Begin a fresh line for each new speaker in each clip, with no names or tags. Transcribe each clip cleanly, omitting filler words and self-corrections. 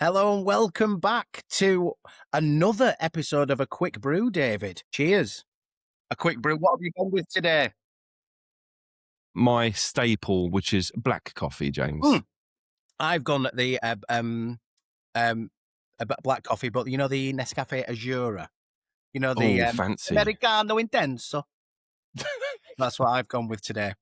Hello and welcome back to another episode of A Quick Brew, David. Cheers. A Quick Brew. What have you gone with today?
My staple, which is black coffee, James.
I've gone the black coffee, but you know the Nescafe Azura. You know the
Fancy.
Americano Intenso. That's what I've gone with today.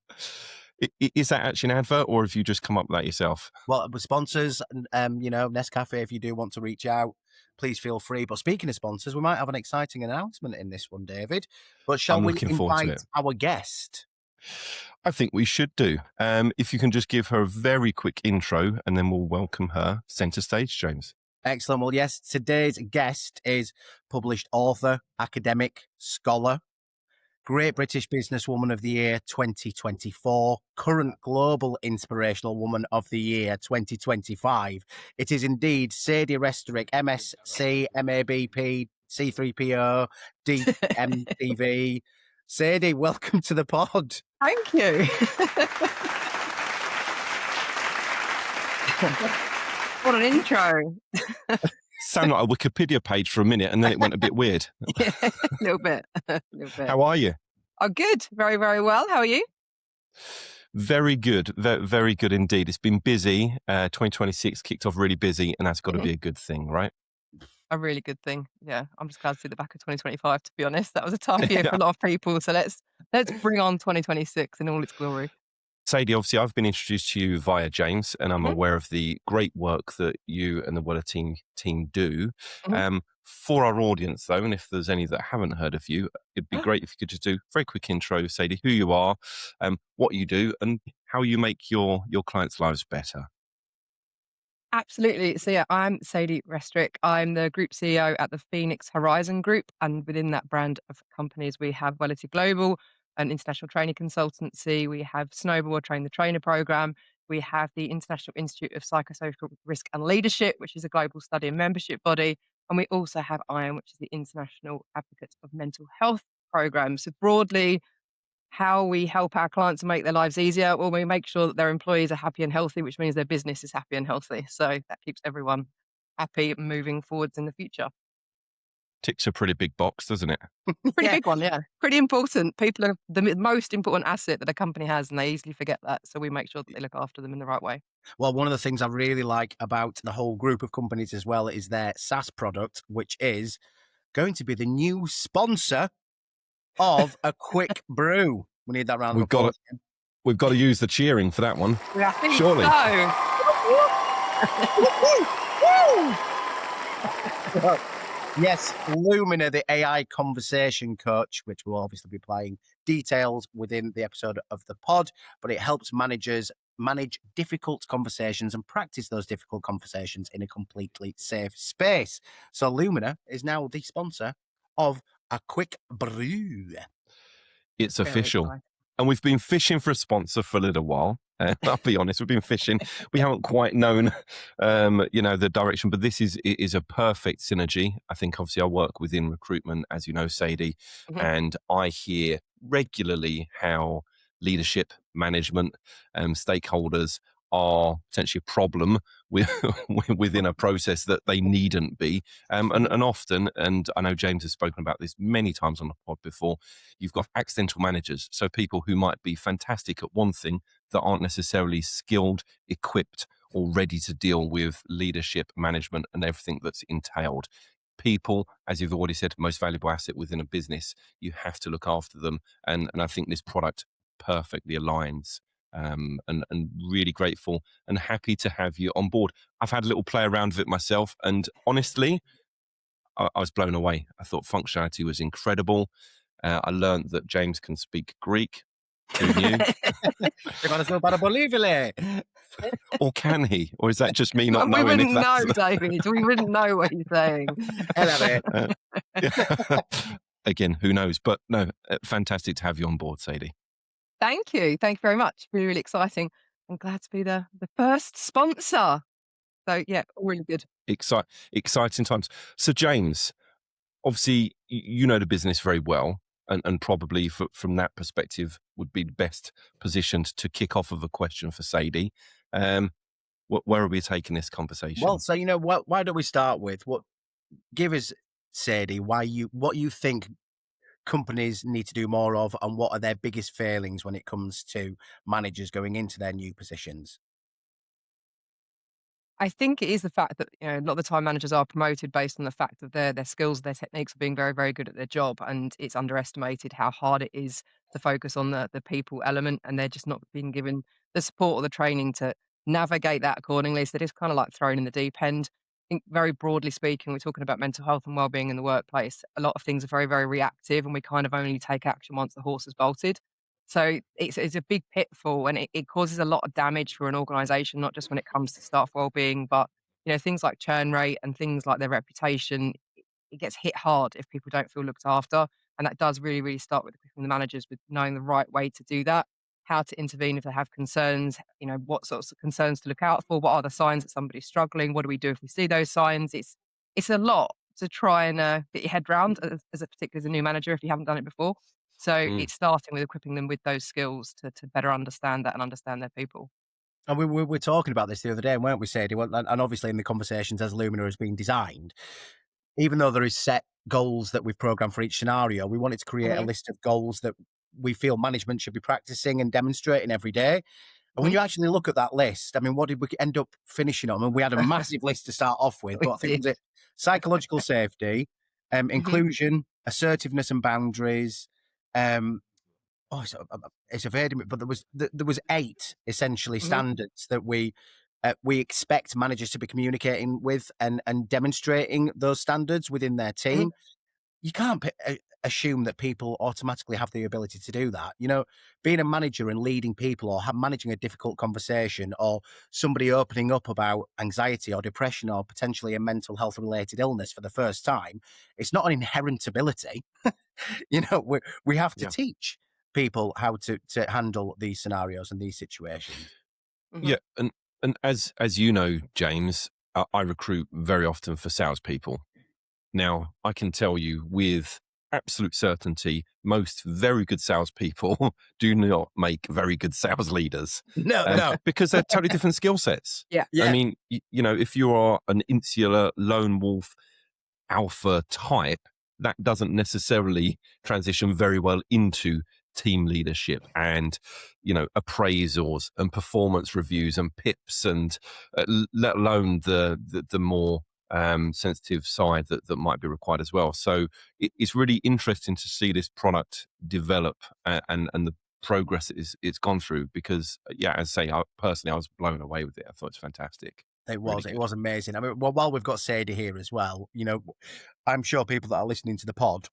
Is that actually an advert, or have you just come up with that yourself?
Well, with sponsors, Nescafe, if you do want to reach out, please feel free. But speaking of sponsors, we might have an exciting announcement in this one, David. But shall we invite our guest?
I think we should do. If you can just give her a very quick intro, and then we'll welcome her centre stage, James.
Excellent. Well, yes, today's guest is published author, academic, scholar, Great British Businesswoman of the Year 2024, current Global Inspirational Woman of the Year 2025. It is indeed Sadie Restorick, MSc, MABP, C3PO, DMTV. Sadie, welcome to the pod.
Thank you. What an intro.
Sound like a Wikipedia page for a minute, and then it went a bit weird.
Yeah, a little bit.
How are you?
Oh, good. Very, very well. How are you?
Very good. Very good indeed. It's been busy. 2026 kicked off really busy, and that's got to be a good thing, right?
A really good thing. Yeah. I'm just glad to see the back of 2025, to be honest. That was a tough year for a lot of people. So let's bring on 2026 in all its glory. Sadie,
obviously, I've been introduced to you via James, and I'm aware of the great work that you and the Weller team do. For our audience, though, and if there's any that haven't heard of you, it'd be great if you could just do a very quick intro, Sadie, who you are, what you do, and how you make your clients' lives better.
Absolutely. So yeah, I'm Sadie Restorick. I'm the Group CEO at the Phoenix Horizon Group, and within that brand of companies, we have Wellity Global, an international training consultancy. We have Snowball, Train the Trainer program. We have the International Institute of Psychosocial Risk and Leadership, which is a global study and membership body. And we also have IAM, which is the International Advocates of Mental Health program. So broadly, how we help our clients make their lives easier, well, we make sure that their employees are happy and healthy, which means their business is happy and healthy. So that keeps everyone happy moving forwards in the future.
Ticks a pretty big box, doesn't it?
Pretty big one, yeah. Pretty important. People are the most important asset that a company has, and they easily forget that. So we make sure that they look after them in the right way.
Well, one of the things I really like about the whole group of companies as well is their SaaS product, which is going to be the new sponsor of A Quick Brew. We need that round of applause.
We've got to use the cheering for that one.
I think
surely.
So. Yes, Loomyna, the AI conversation coach, which we'll obviously be playing details within the episode of the pod, but it helps managers manage difficult conversations and practice those difficult conversations in a completely safe space. So Loomyna is now the sponsor of A Quick Brew.
It's official. And we've been fishing for a sponsor for a little while. I'll be honest, we've been fishing. We haven't quite known, the direction, but this is a perfect synergy. I think obviously I work within recruitment, as you know, Sadie, and I hear regularly how leadership, management, stakeholders are potentially a problem within a process that they needn't be. And often, and I know James has spoken about this many times on the pod before, you've got accidental managers. So people who might be fantastic at one thing that aren't necessarily skilled, equipped, or ready to deal with leadership, management, and everything that's entailed. People, as you've already said, most valuable asset within a business. You have to look after them. And I think this product perfectly aligns. And really grateful and happy to have you on board. I've had a little play around with it myself, and honestly, I was blown away. I thought functionality was incredible. I learned that James can speak Greek. Who knew? Or can he? Or is that just me not knowing?
We wouldn't know, David. We wouldn't know what he's saying.
Again, who knows? But no, fantastic to have you on board, Sadie.
Thank you. Thank you very much. Really, really exciting. I'm glad to be the first sponsor. So yeah, really good.
Exciting times. So James, obviously you know the business very well, and probably from that perspective would be best positioned to kick off of a question for Sadie. where are we taking this conversation?
Well, so, why don't we start with give us, Sadie, what you think companies need to do more of, and what are their biggest failings when it comes to managers going into their new positions?
I think it is the fact that, a lot of the time managers are promoted based on the fact of their skills, their techniques of being very, very good at their job, and it's underestimated how hard it is to focus on the people element, and they're just not being given the support or the training to navigate that accordingly. So they're just kind of like thrown in the deep end. I think very broadly speaking, we're talking about mental health and well-being in the workplace. A lot of things are very, very reactive, and we kind of only take action once the horse has bolted. So it's a big pitfall, and it causes a lot of damage for an organisation, not just when it comes to staff wellbeing, but things like churn rate and things like their reputation. It gets hit hard if people don't feel looked after, and that does really, really start with equipping the managers with knowing the right way to do that, how to intervene if they have concerns, what sorts of concerns to look out for, what are the signs that somebody's struggling, what do we do if we see those signs. It's a lot to try and get your head round particularly as a new manager if you haven't done it before. So
Mm.
it's starting with equipping them with those skills to better understand that and understand their people.
And we were talking about this the other day, weren't we, Sadie? Well, and obviously in the conversations as Loomyna has been designed, even though there is set goals that we've programmed for each scenario, we wanted to create a
Mhm,
list of goals that we feel management should be practicing and demonstrating every day. And when
mhm.
you actually look at that list, I mean, what did we end up finishing on? I mean, we had a massive list to start off with,
We
but I think
did.
was it psychological safety,
Mhm,
inclusion, assertiveness and boundaries, um, oh, it's a very, but there was 8 essentially
mhm,
standards that we expect managers to be communicating with and demonstrating those standards within their
mhm.
team. You can't assume that people automatically have the ability to do that. Being a manager and leading people, or managing a difficult conversation, or somebody opening up about anxiety or depression or potentially a mental health related illness for the first time, it's not an inherent ability. We have to
Yeah.
teach people how to handle these scenarios and these situations.
Mhm.
Yeah, and as you know, James, I recruit very often for salespeople. Now, I can tell you with absolute certainty, most very good salespeople do not make very good sales leaders,
No, no.
because they're totally different skill sets.
Yeah.
I
Yeah.
mean, if you are an insular lone wolf alpha type, that doesn't necessarily transition very well into team leadership and appraisals and performance reviews and pips and let alone the more sensitive side that might be required as well. So it's really interesting to see this product develop and the progress it's gone through, because yeah, as I say, personally I was blown away with it. I thought it's fantastic.
It
Really
was. It
good.
was amazing. I mean, well, while we've got Sadie here as well, I'm sure people that are listening to the pod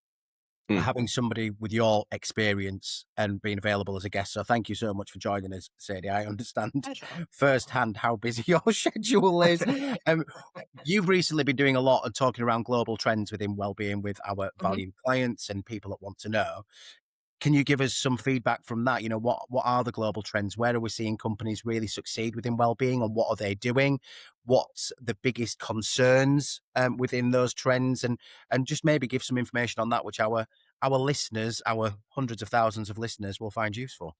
are
Mm.
having somebody with your experience and being available as a guest. So thank you so much for joining us, Sadie. I understand
Pleasure.
firsthand how busy your schedule is. You've recently been doing a lot of talking around global trends within wellbeing with our
Mhm.
valued clients and people that want to know. Can you give us some feedback from that? What are the global trends? Where are we seeing companies really succeed within wellbeing, and what are they doing? What's the biggest concerns within those trends? And just maybe give some information on that, which our listeners, our hundreds of thousands of listeners, will find useful.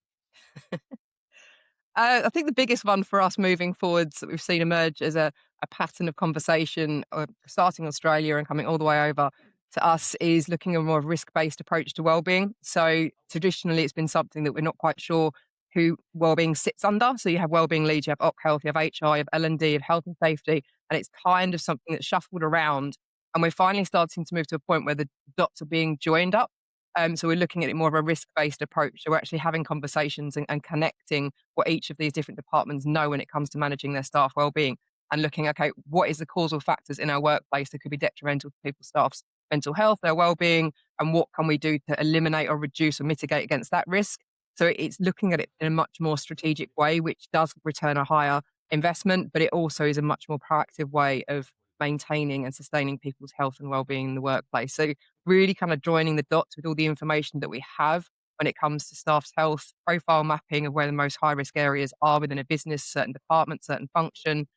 I think the biggest one for us moving forwards that we've seen emerge as a pattern of conversation, starting in Australia and coming all the way over to us, is looking at a more risk-based approach to wellbeing. So traditionally, it's been something that we're not quite sure who wellbeing sits under. So you have wellbeing leads, you have Oc Health, you have HR, you have L&D, you have health and safety, and it's kind of something that's shuffled around. And we're finally starting to move to a point where the dots are being joined up. So we're looking at it more of a risk-based approach. So we're actually having conversations and connecting what each of these different departments know when it comes to managing their staff well-being, and looking, okay, what is the causal factors in our workplace that could be detrimental to people's staff's mental health, their well-being, and what can we do to eliminate or reduce or mitigate against that risk? So it's looking at it in a much more strategic way, which does return a higher investment, but it also is a much more proactive way of maintaining and sustaining people's health and well-being in the workplace. So really kind of joining the dots with all the information that we have when it comes to staff's health, profile mapping of where the most high risk areas are within a business, certain department, certain function,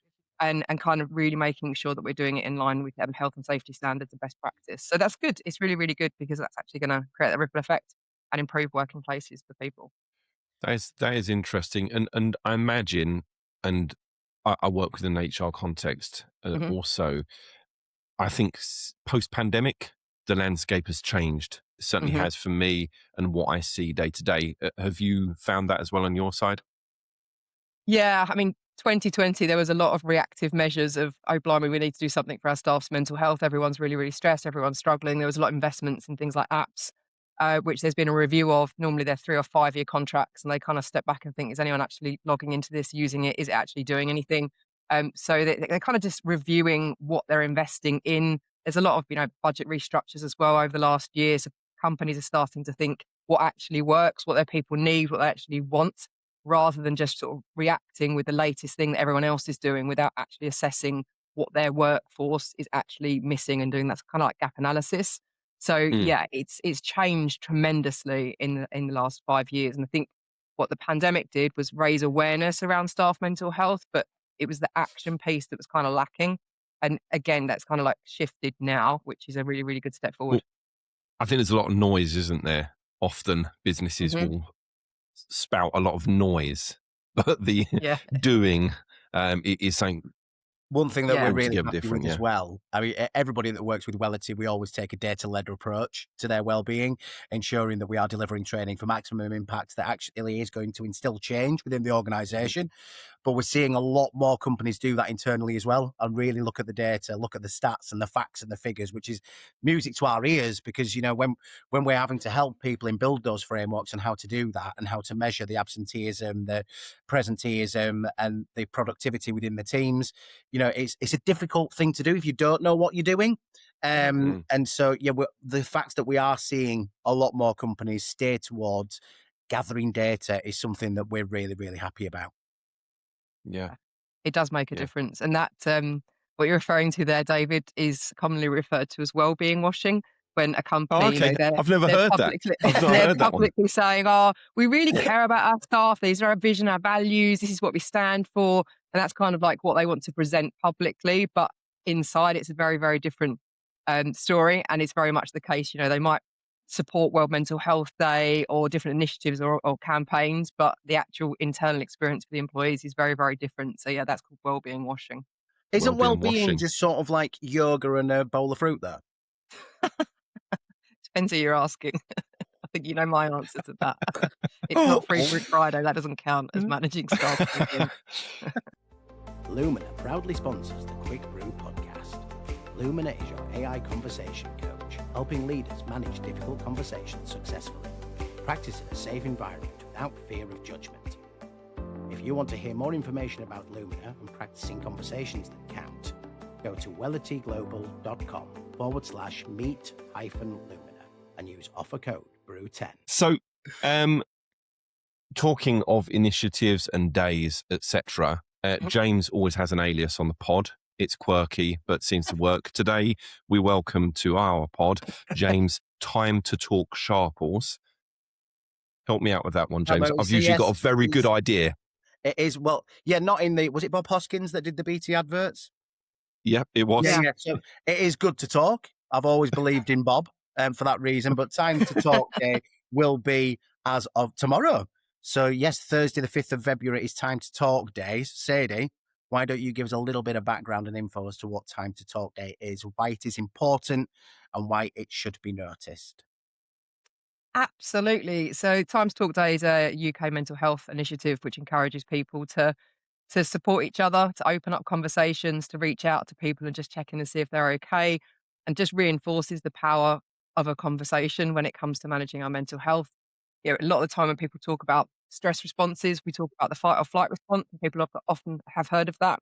and kind of really making sure that we're doing it in line with health and safety standards and best practice. So that's good. It's really, really good, because that's actually going to create a ripple effect and improve working places for people.
That is interesting, and I imagine, and I work within an HR context
Mhm.
also. I think post-pandemic, the landscape has changed. It certainly
Mhm.
has for me and what I see day to day. Have you found that as well on your side?
Yeah, I mean, 2020, there was a lot of reactive measures of, oh, blimey, we need to do something for our staff's mental health. Everyone's really, really stressed. Everyone's struggling. There was a lot of investments in things like apps, which there's been a review of. Normally, they're 3 or 5 year contracts, and they kind of step back and think, is anyone actually logging into this, using it? Is it actually doing anything? So they're kind of just reviewing what they're investing in. There's a lot of, budget restructures as well over the last year. So companies are starting to think what actually works, what their people need, what they actually want, rather than just sort of reacting with the latest thing that everyone else is doing without actually assessing what their workforce is actually missing and doing. That's kind of like gap analysis. So
Mm,
yeah, it's changed tremendously in the last 5 years. And I think what the pandemic did was raise awareness around staff mental health, but it was the action piece that was kind of lacking. And again, that's kind of like shifted now, which is a really, really good step
well,
forward.
I think there's a lot of noise, isn't there? Often businesses
Hmm.
will spout a lot of noise, but the
Yeah.
doing is something
One thing that we're
Yeah.
really
altogether
happy
different.
with as
Yeah.
well, I mean, everybody that works with Wellity, we always take a data-led approach to their well-being, ensuring that we are delivering training for maximum impact that actually is going to instill change within the organisation. But we're seeing a lot more companies do that internally as well and really look at the data, look at the stats and the facts and the figures, which is music to our ears because, when we're having to help people and build those frameworks and how to do that and how to measure the absenteeism, the presenteeism and the productivity within the teams, it's a difficult thing to do if you don't know what you're doing.
Mm,
And so, yeah, the fact that we are seeing a lot more companies steer towards gathering data is something that we're really, really happy about.
yeah.
It does make a
Yeah.
difference. And that, what you're referring to there, David, is commonly referred to as wellbeing washing. When a
Oh,
company,
okay. I've never
they're
heard that.
publicly
I've not
they're
heard that one.
publicly saying, "Oh, we really care about our staff. These are our vision, our values. This is what we stand for." And that's kind of like what they want to present publicly, but inside, it's a very, very different story. And it's very much the case. They might support World Mental Health Day or different initiatives or campaigns, but the actual internal experience for the employees is very, very different. So yeah, that's called wellbeing washing.
Isn't
Wellbeing
well-being
washing.
just sort of like yoga and a bowl of fruit, though?
Depends who you're asking. I think you know my answer to that. It's
Oh.
not Free Fruit Friday. That doesn't count as managing staff well-being.
Loomyna proudly sponsors the Quick Brew podcast. Loomyna is your AI conversation coach, helping leaders manage difficult conversations successfully. Practice in a safe environment without fear of judgment. If you want to hear more information about Loomyna and practicing conversations that count, go to wellityglobal.com/meet-Loomyna and use offer code BREW10.
So, talking of initiatives and days, etc., James always has an alias on the pod. It's quirky, but seems to work. Today, we welcome to our pod James Time to Talk Sharples. Help me out with that one, James. I've
So
usually got
yes,
a very good idea.
it is. Well, yeah, not in the. Was it Bob Hoskins that did the BT adverts?
Yeah, it was.
Yeah.
Yeah. So it is good to talk. I've always believed in Bob for that reason. But Time to Talk Day will be as of tomorrow. So yes, Thursday, the 5th of February is Time to Talk Day. Sadie, why don't you give us a little bit of background and info as to what Time to Talk Day is, why it is important, and why it should be noticed?
Absolutely. So Time to Talk Day is a UK mental health initiative which encourages people to support each other, to open up conversations, to reach out to people and just check in and see if they're okay, and just reinforces the power of a conversation when it comes to managing our mental health. A lot of the time when people talk about stress responses, we talk about the fight or flight response, and people often have heard of that.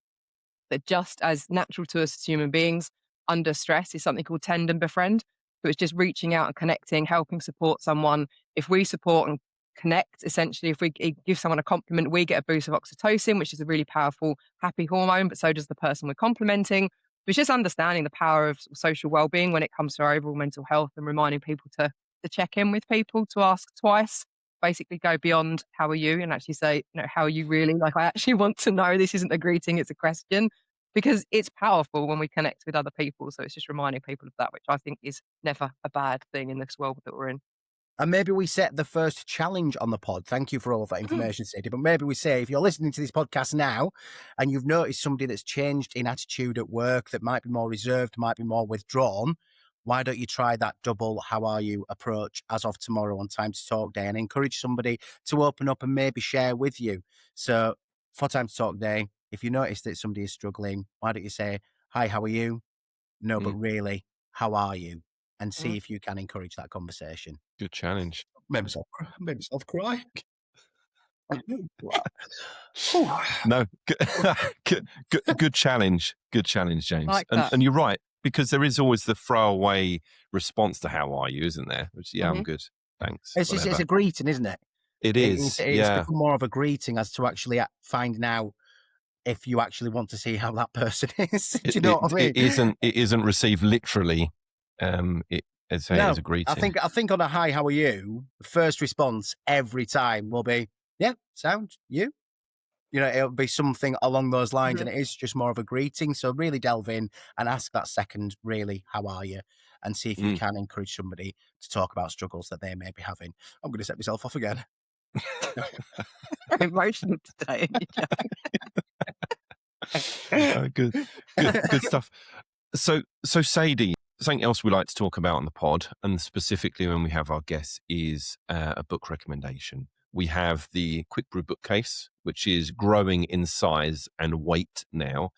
But just as natural to us as human beings, under stress is something called tend and befriend. So it's just reaching out and connecting, helping support someone. If we support and connect, essentially, if we give someone a compliment, we get a boost of oxytocin, which is a really powerful, happy hormone, but so does the person we're complimenting. So it's just understanding the power of social well-being when it comes to our overall mental health and reminding people to check in with people, to ask twice, basically go beyond how are you and actually say, how are you really? Like, I actually want to know. This isn't a greeting, it's a question, because it's powerful when we connect with other people. So it's just reminding people of that, which I think is never a bad thing in this world that we're in.
And maybe we set the first challenge on the pod. Thank you for all of that information, Sadie. But maybe we say, if you're listening to this podcast now and you've noticed somebody that's changed in attitude at work, that might be more reserved, might be more withdrawn, why don't you try that double how are you approach as of tomorrow on Time to Talk Day and encourage somebody to open up and maybe share with you. So for Time to Talk Day, if you notice that somebody is struggling, why don't you say, hi, how are you? No, but really, how are you? And see if you can encourage that conversation.
Good challenge.
Made myself cry.
No, good challenge. Good challenge, James.
Like
and you're right, because there is always the throwaway response to how are you, isn't there? Which, I'm good. Thanks.
It's a greeting, isn't it?
It is.
It's become more of a greeting as to actually finding out if you actually want to see how that person is. Do you know what I mean?
It isn't received literally. It's a greeting.
I think on a hi, how are you? The first response every time will be, yeah, sound, you. You know, it'll be something along those lines, and it is just more of a greeting. So really delve in and ask that second, really, how are you? And see if you can encourage somebody to talk about struggles that they may be having. I'm going to set myself off again.
Emotional today.
Good stuff. So Sadie, something else we like to talk about on the pod, and specifically when we have our guests, is a book recommendation. We have the Quick Brew bookcase, which is growing in size and weight now.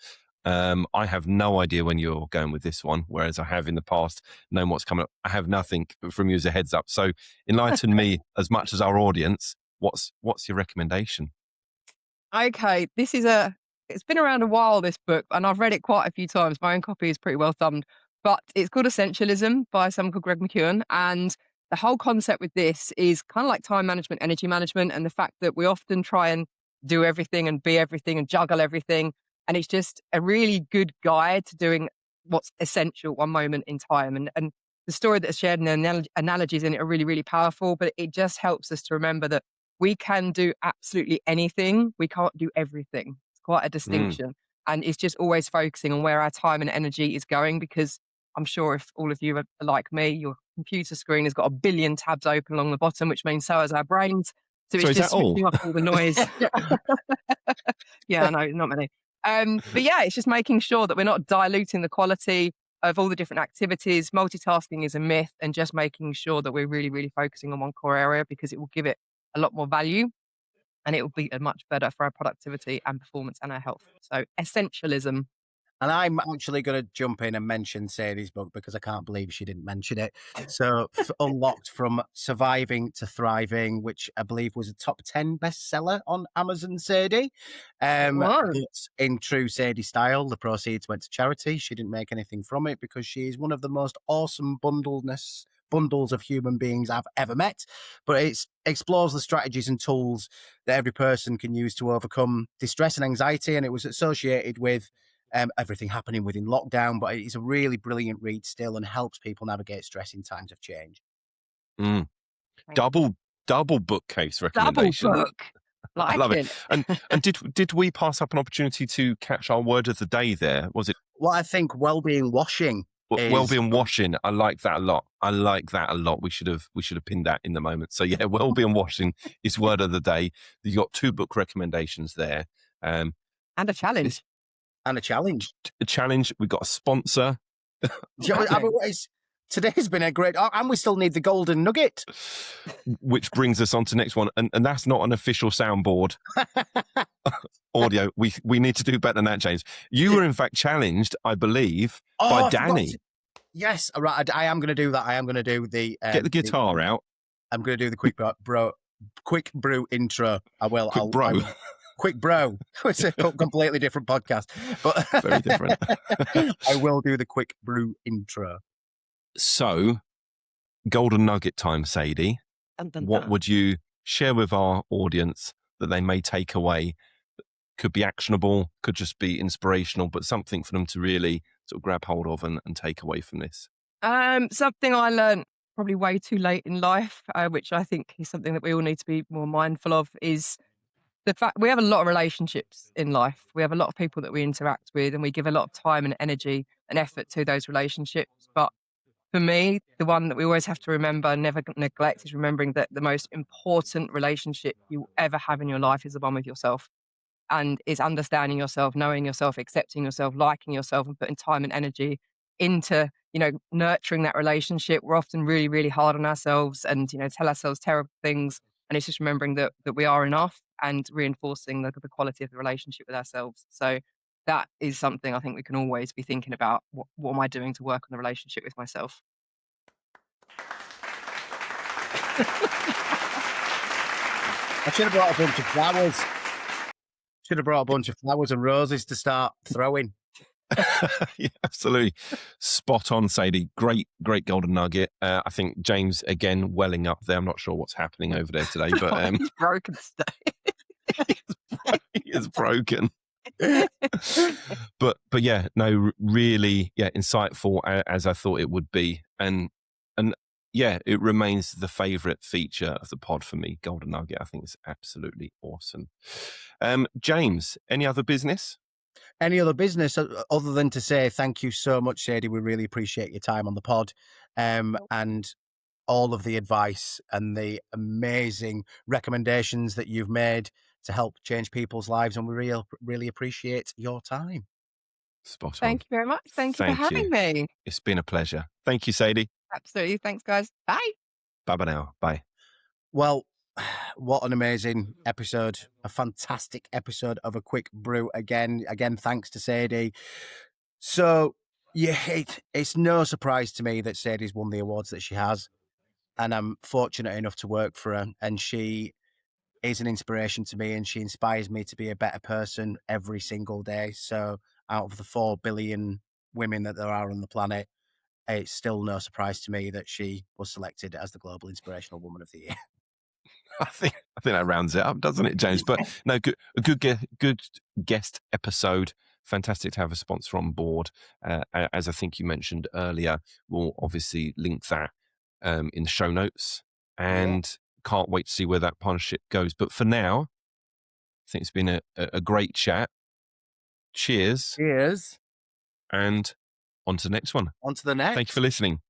I have no idea when you're going with this one, whereas I have in the past known what's coming up. I have nothing from you as a heads up. So enlighten me as much as our audience. What's your recommendation?
Okay, it's been around a while, this book, and I've read it quite a few times. My own copy is pretty well thumbed, but it's called Essentialism by someone called Greg McKeown. And the whole concept with this is kind of like time management, energy management, and the fact that we often try and do everything and be everything and juggle everything. And it's just a really good guide to doing what's essential one moment in time. And the story that's shared and the analogies in it are really, really powerful, but it just helps us to remember that we can do absolutely anything. We can't do everything. It's quite a distinction. And it's just always focusing on where our time and energy is going, because I'm sure if all of you are like me, your computer screen has got a billion tabs open along the bottom, which means so has our brains. So it's just switching off all the noise. Yeah, no, not many. But yeah, it's just making sure that we're not diluting the quality of all the different activities. Multitasking is a myth, and just making sure that we're really, really focusing on one core area, because it will give it a lot more value, and it will be much better for our productivity and performance and our health. So essentialism.
And I'm actually going to jump in and mention Sadie's book, because I can't believe she didn't mention it. So Unlocked from Surviving to Thriving, which I believe was a top 10 bestseller on Amazon, Sadie. But in true Sadie style, the proceeds went to charity. She didn't make anything from it, because she is one of the most awesome bundles of human beings I've ever met. But it explores the strategies and tools that every person can use to overcome distress and anxiety. And it was associated with everything happening within lockdown, but it's a really brilliant read still, and helps people navigate stress in times of change.
Double bookcase recommendation.
Double book.
I love it. And did we pass up an opportunity to catch our word of the day there? Was it?
Well, I think Wellbeing washing.
Wellbeing washing. I like that a lot. We should have pinned that in the moment. So yeah, Wellbeing washing is word of the day. You got 2 book recommendations there,
and a challenge.
A challenge.
We've got a sponsor.
Today's been a great... and we still need the golden nugget.
Which brings us on to next one. And that's not an official soundboard audio. We need to do better than that, James. You were in fact challenged, I believe, by Danny.
Yes, right. I am going to do that. I am going to do the...
Get the guitar out.
I'm going to do the Quick Brew intro. I will. Quick Brew. It's a completely different podcast, but
very different.
I will do the Quick Brew intro.
So, golden nugget time, Sadie. What would you share with our audience that they may take away? Could be actionable, could just be inspirational, but something for them to really sort of grab hold of and take away from this.
Something I learned probably way too late in life, which I think is something that we all need to be more mindful of, is the fact we have a lot of relationships in life. We have a lot of people that we interact with, and we give a lot of time and energy and effort to those relationships. But For me, the one that we always have to remember, never neglect, is remembering that the most important relationship you will ever have in your life is the one with yourself. And is understanding yourself, knowing yourself, accepting yourself, liking yourself, and putting time and energy into, nurturing that relationship. We're often really, really hard on ourselves and, tell ourselves terrible things. And it's just remembering that we are enough and reinforcing the quality of the relationship with ourselves. So that is something I think we can always be thinking about. What am I doing to work on the relationship with myself?
I should have brought a bunch of flowers. Should have brought a bunch of flowers and roses to start throwing.
Yeah, absolutely. Spot on, Sadie. Great golden nugget. I think James, again, welling up there. I'm not sure what's happening over there today, but
He's broken today.
he is broken. but yeah, no, really, yeah, insightful as I thought it would be, and yeah, it remains the favourite feature of the pod for me. Golden nugget, I think, is absolutely awesome. James, any other business?
Any other business other than to say thank you so much, Sadie. We really appreciate your time on the pod, and all of the advice and the amazing recommendations that you've made to help change people's lives. And we really appreciate your time.
Spot on.
Thank you very much. Thank you for having me.
It's been a pleasure. Thank you, Sadie.
Absolutely. Thanks, guys. Bye.
Bye now. Bye.
Well, what an amazing episode. A fantastic episode of A Quick Brew. Again, thanks to Sadie. So, yeah, it's no surprise to me that Sadie's won the awards that she has. And I'm fortunate enough to work for her. And she is an inspiration to me, and she inspires me to be a better person every single day. So out of the 4 billion women that there are on the planet, it's still no surprise to me that she was selected as the Global Inspirational Woman of the Year.
I think that rounds it up, doesn't it, James? But no, good guest episode. Fantastic to have a sponsor on board. As I think you mentioned earlier, we'll obviously link that in the show notes, and can't wait to see where that partnership goes. But for now, I think it's been a great chat. Cheers.
Cheers.
And on to the next one.
On to the next.
Thank you for listening.